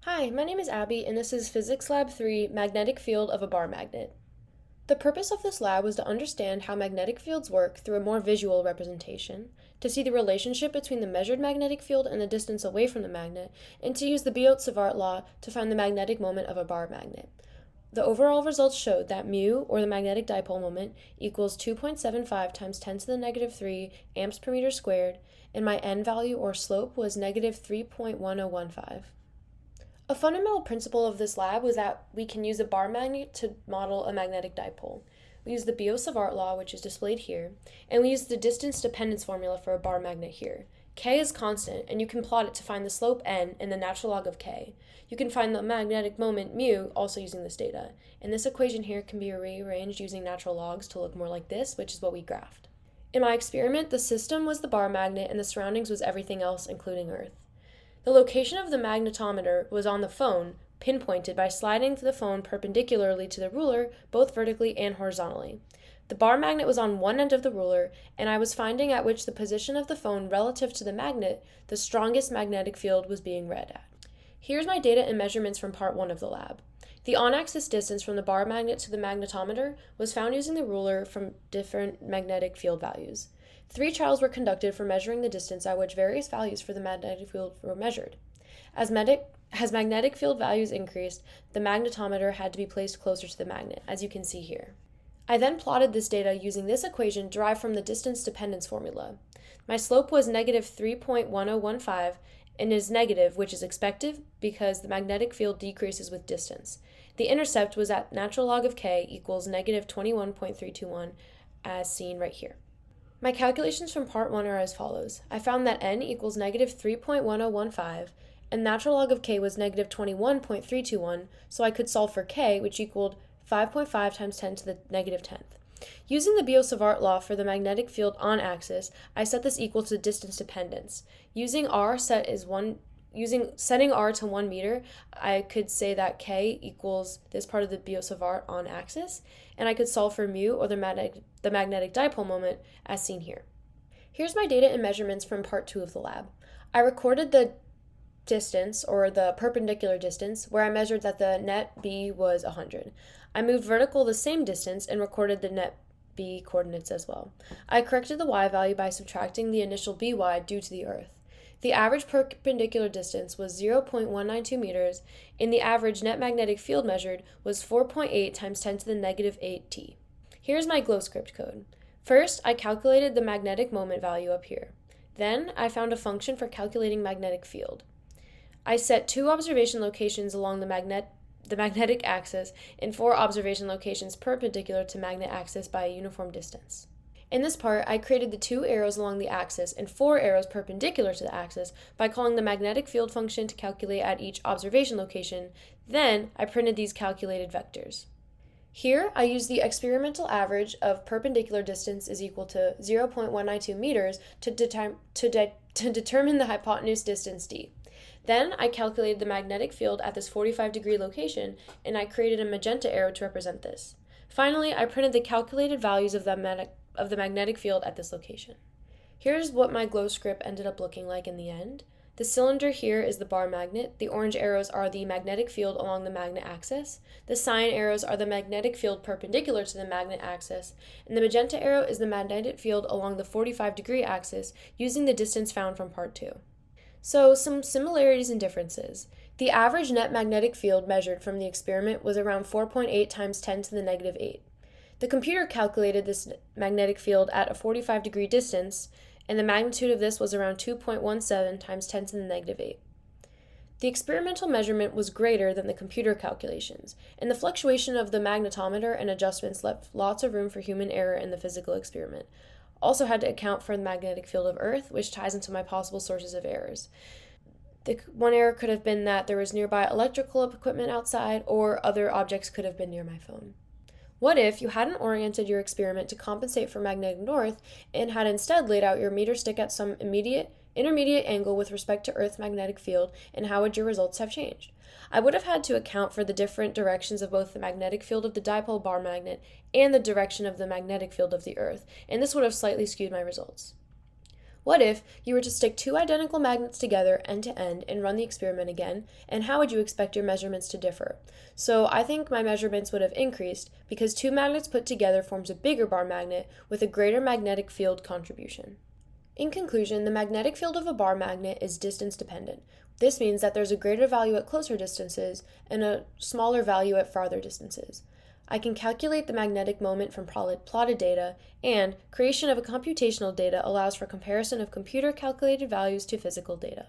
Hi, my name is Abby, and this is Physics Lab 3, Magnetic Field of a Bar Magnet. The purpose of this lab was to understand how magnetic fields work through a more visual representation, to see the relationship between the measured magnetic field and the distance away from the magnet, and to use the Biot-Savart law to find the magnetic moment of a bar magnet. The overall results showed that mu, or the magnetic dipole moment, equals 2.75 times 10 to the negative 3 amps per meter squared, and my n value or slope was negative 3.1015. A fundamental principle of this lab was that we can use a bar magnet to model a magnetic dipole. We use the Biot-Savart law, which is displayed here, and we use the distance dependence formula for a bar magnet here. K is constant, and you can plot it to find the slope n and the natural log of k. You can find the magnetic moment mu also using this data, and this equation here can be rearranged using natural logs to look more like this, which is what we graphed. In my experiment, the system was the bar magnet and the surroundings was everything else, including Earth. The location of the magnetometer was on the phone, pinpointed by sliding the phone perpendicularly to the ruler, both vertically and horizontally. The bar magnet was on one end of the ruler, and I was finding at which the position of the phone relative to the magnet, the strongest magnetic field was being read at. Here's my data and measurements from part 1 of the lab. The on-axis distance from the bar magnet to the magnetometer was found using the ruler from different magnetic field values. 3 trials were conducted for measuring the distance at which various values for the magnetic field were measured. As magnetic field values increased, the magnetometer had to be placed closer to the magnet, as you can see here. I then plotted this data using this equation derived from the distance dependence formula. My slope was negative 3.1015 and is negative, which is expected because the magnetic field decreases with distance. The intercept was at natural log of k equals negative 21.321, as seen right here. My calculations from part 1 are as follows. I found that n equals negative 3.1015, and natural log of k was negative 21.321, so I could solve for k, which equaled 5.5 times 10 to the negative 10th. Using the Biot-Savart law for the magnetic field on axis, I set this equal to distance dependence. Using setting r to 1 meter, I could say that k equals this part of the Biot-Savart on axis, and I could solve for mu, or the magnetic dipole moment, as seen here. Here's my data and measurements from part 2 of the lab. I recorded the distance, or the perpendicular distance, where I measured that the net b was 100. I moved vertical the same distance and recorded the net b coordinates as well. I corrected the y value by subtracting the initial by due to the Earth. The average perpendicular distance was 0.192 meters, and the average net magnetic field measured was 4.8 times 10 to the negative 8t. Here's my glow script code. First, I calculated the magnetic moment value up here. Then, I found a function for calculating magnetic field. I set 2 observation locations along the magnetic axis and 4 observation locations perpendicular to magnet axis by a uniform distance. In this part, I created the 2 arrows along the axis and 4 arrows perpendicular to the axis by calling the magnetic field function to calculate at each observation location. Then, I printed these calculated vectors. Here, I used the experimental average of perpendicular distance is equal to 0.192 meters to determine the hypotenuse distance d. Then, I calculated the magnetic field at this 45-degree location, and I created a magenta arrow to represent this. Finally, I printed the calculated values of the magnetic field at this location. Here's what my glow script ended up looking like in the end. The cylinder here is the bar magnet, the orange arrows are the magnetic field along the magnet axis, the cyan arrows are the magnetic field perpendicular to the magnet axis, and the magenta arrow is the magnetic field along the 45-degree axis using the distance found from part 2. So, some similarities and differences. The average net magnetic field measured from the experiment was around 4.8 times 10 to the negative 8. The computer calculated this magnetic field at a 45-degree distance, and the magnitude of this was around 2.17 times 10 to the negative 8. The experimental measurement was greater than the computer calculations, and the fluctuation of the magnetometer and adjustments left lots of room for human error in the physical experiment. Also had to account for the magnetic field of Earth, which ties into my possible sources of errors. One error could have been that there was nearby electrical equipment outside, or other objects could have been near my phone. What if you hadn't oriented your experiment to compensate for magnetic north and had instead laid out your meter stick at some intermediate angle with respect to Earth's magnetic field, and how would your results have changed? I would have had to account for the different directions of both the magnetic field of the dipole bar magnet and the direction of the magnetic field of the Earth, and this would have slightly skewed my results. What if you were to stick two identical magnets together end to end and run the experiment again, and how would you expect your measurements to differ? So I think my measurements would have increased because two magnets put together forms a bigger bar magnet with a greater magnetic field contribution. In conclusion, the magnetic field of a bar magnet is distance dependent. This means that there's a greater value at closer distances and a smaller value at farther distances. I can calculate the magnetic moment from plotted data, and creation of a computational data allows for comparison of computer calculated values to physical data.